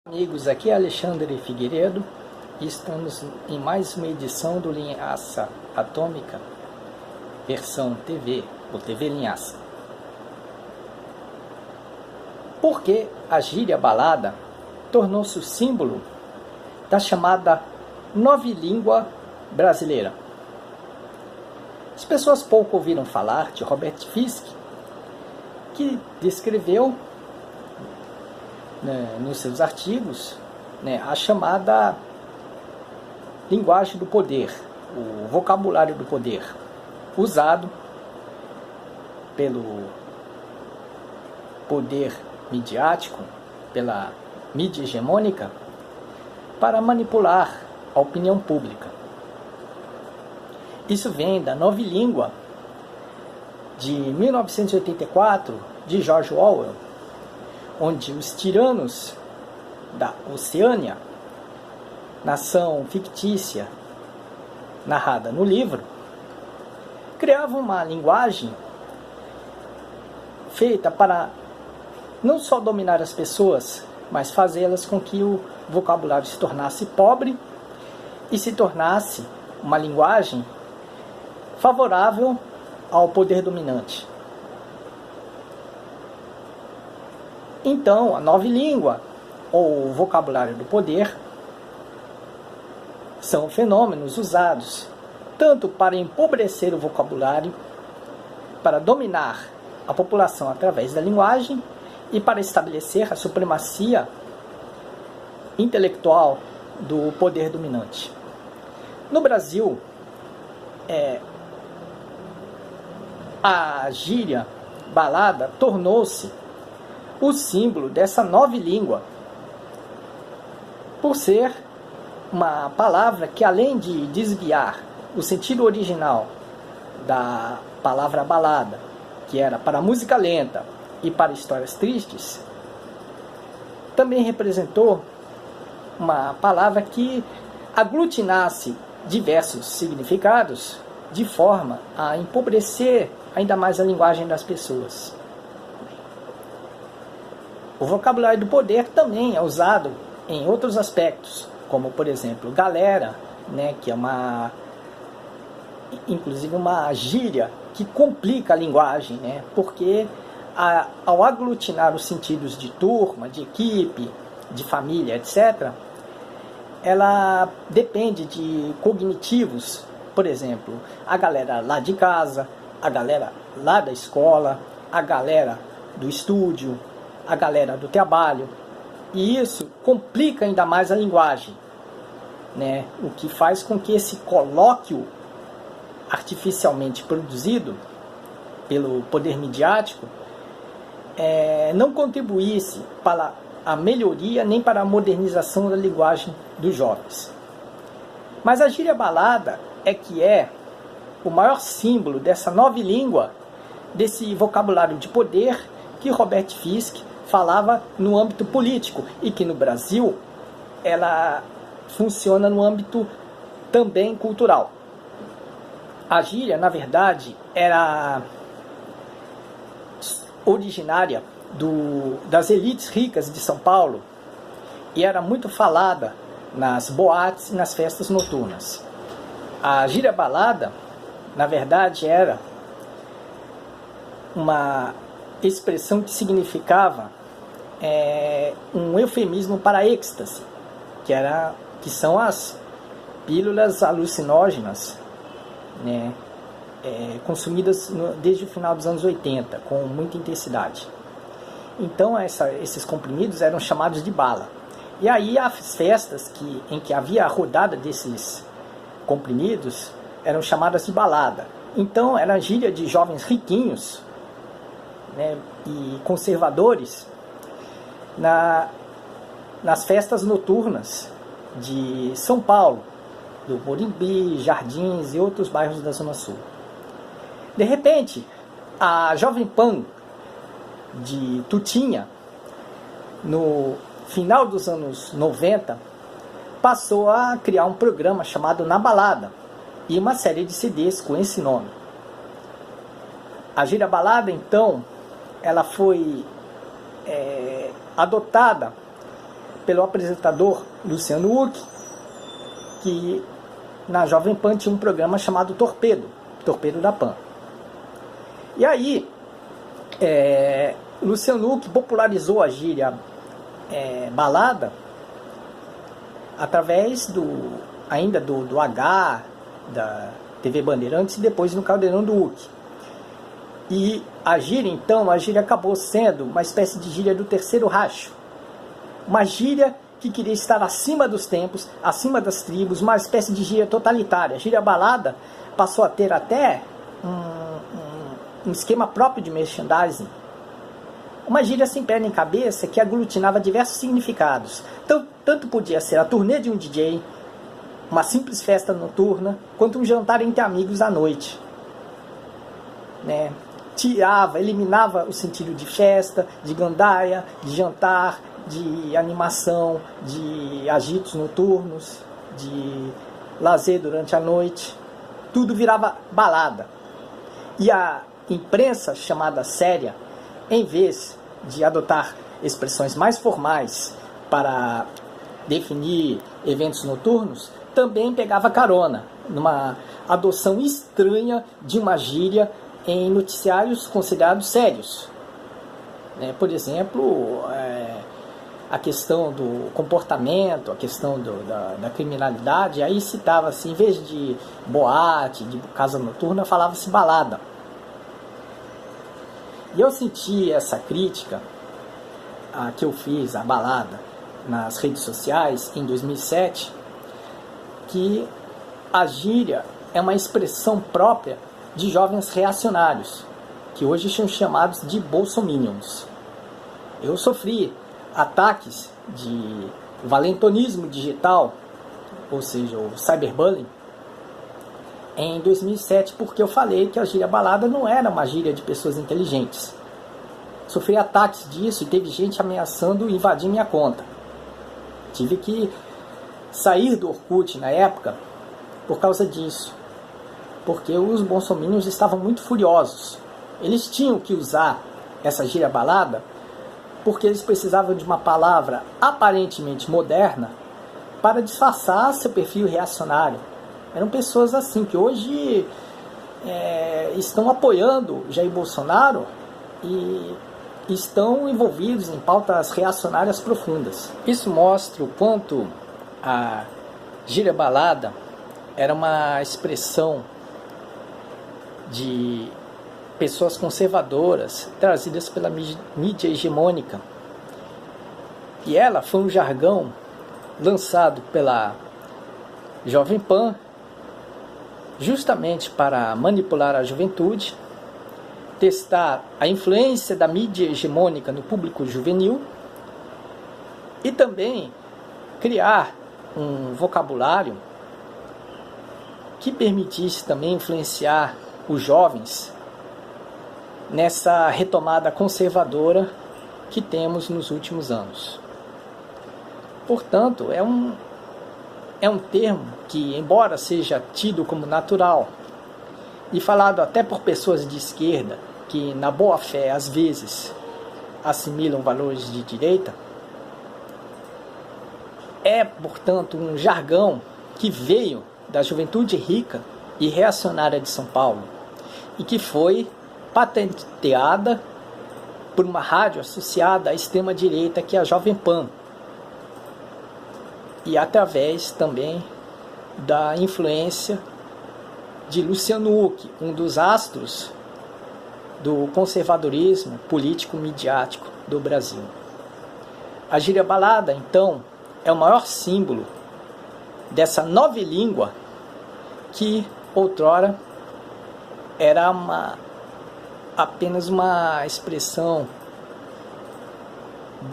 Amigos, aqui é Alexandre Figueiredo e estamos em mais uma edição do Linhaça Atômica, versão TV, ou TV Linhaça. Por que a gíria balada tornou-se o símbolo da chamada nova língua brasileira? As pessoas pouco ouviram falar de Robert Fisk, que descreveu nos seus artigos a chamada linguagem do poder, o vocabulário do poder, usado pelo poder midiático, pela mídia hegemônica, para manipular a opinião pública. Isso vem da Nova Língua, de 1984, de George Orwell, onde os tiranos da Oceânia, nação fictícia narrada no livro, criavam uma linguagem feita para não só dominar as pessoas, mas fazê-las com que o vocabulário se tornasse pobre e se tornasse uma linguagem favorável ao poder dominante. Então, a nova língua, ou vocabulário do poder, são fenômenos usados tanto para empobrecer o vocabulário, para dominar a população através da linguagem e para estabelecer a supremacia intelectual do poder dominante. No Brasil, a gíria balada tornou-se o símbolo dessa nova língua, por ser uma palavra que, além de desviar o sentido original da palavra balada, que era para música lenta e para histórias tristes, também representou uma palavra que aglutinasse diversos significados de forma a empobrecer ainda mais a linguagem das pessoas. O vocabulário do poder também é usado em outros aspectos, como, por exemplo, galera, que é inclusive uma gíria que complica a linguagem, porque ao aglutinar os sentidos de turma, de equipe, de família, etc., ela depende de cognitivos, por exemplo, a galera lá de casa, a galera lá da escola, a galera do estúdio, a galera do trabalho, e isso complica ainda mais a linguagem, o que faz com que esse colóquio artificialmente produzido pelo poder midiático não contribuísse para a melhoria nem para a modernização da linguagem dos jovens. Mas a gíria balada é o maior símbolo dessa nova língua, desse vocabulário de poder que Robert Fisk falava no âmbito político e que no Brasil ela funciona no âmbito também cultural. A gíria, na verdade, era originária das elites ricas de São Paulo e era muito falada nas boates e nas festas noturnas. A gíria balada, na verdade, era uma expressão que significava um eufemismo para êxtase, que são as pílulas alucinógenas, consumidas desde o final dos anos 80, com muita intensidade. Então esses comprimidos eram chamados de bala. E aí as festas em que havia a rodada desses comprimidos eram chamadas de balada. Então era a gíria de jovens riquinhos, e conservadores nas festas noturnas de São Paulo, do Morumbi, Jardins e outros bairros da Zona Sul. De repente, a Jovem Pan de Tutinha, no final dos anos 90, passou a criar um programa chamado Na Balada e uma série de CDs com esse nome. A gíria balada, então, ela foi adotada pelo apresentador Luciano Huck, que na Jovem Pan tinha um programa chamado Torpedo da Pan. E aí, Luciano Huck popularizou a gíria balada através ainda do H, da TV Bandeirantes e depois no Caldeirão do Huck. E a gíria acabou sendo uma espécie de gíria do terceiro racho. Uma gíria que queria estar acima dos tempos, acima das tribos, uma espécie de gíria totalitária. A gíria balada passou a ter até um esquema próprio de merchandising. Uma gíria sem pé nem cabeça que aglutinava diversos significados. Tanto podia ser a turnê de um DJ, uma simples festa noturna, quanto um jantar entre amigos à noite. Eliminava o sentido de festa, de gandaia, de jantar, de animação, de agitos noturnos, de lazer durante a noite. Tudo virava balada. E a imprensa chamada séria, em vez de adotar expressões mais formais para definir eventos noturnos, também pegava carona numa adoção estranha de uma gíria em noticiários considerados sérios. Por exemplo, a questão do comportamento, a questão da criminalidade, aí citava-se, em vez de boate, de casa noturna, falava-se balada. E eu senti essa crítica que eu fiz à balada nas redes sociais em 2007, que a gíria é uma expressão própria de jovens reacionários, que hoje são chamados de bolsominions. Eu sofri ataques de valentonismo digital, ou seja, o cyberbullying, em 2007, porque eu falei que a gíria balada não era uma gíria de pessoas inteligentes. Sofri ataques disso e teve gente ameaçando invadir minha conta. Tive que sair do Orkut na época por causa disso, porque os bolsominions estavam muito furiosos. Eles tinham que usar essa gíria balada porque eles precisavam de uma palavra aparentemente moderna para disfarçar seu perfil reacionário. Eram pessoas assim que hoje estão apoiando Jair Bolsonaro e estão envolvidos em pautas reacionárias profundas. Isso mostra o quanto a gíria balada era uma expressão de pessoas conservadoras trazidas pela mídia hegemônica. E ela foi um jargão lançado pela Jovem Pan justamente para manipular a juventude, testar a influência da mídia hegemônica no público juvenil e também criar um vocabulário que permitisse também influenciar os jovens nessa retomada conservadora que temos nos últimos anos. Portanto, é um termo que, embora seja tido como natural e falado até por pessoas de esquerda que, na boa fé, às vezes assimilam valores de direita, é, portanto, um jargão que veio da juventude rica e reacionária de São Paulo e que foi patenteada por uma rádio associada à extrema-direita, que é a Jovem Pan, e através também da influência de Luciano Huck, um dos astros do conservadorismo político-midiático do Brasil. A gíria balada, então, é o maior símbolo dessa nova língua que outrora era apenas uma expressão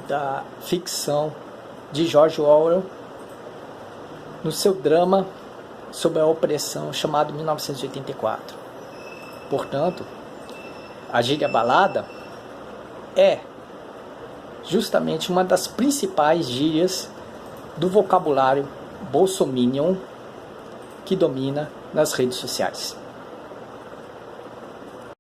da ficção de George Orwell no seu drama sobre a opressão chamado 1984. Portanto, a gíria balada é justamente uma das principais gírias do vocabulário bolsominion que domina nas redes sociais.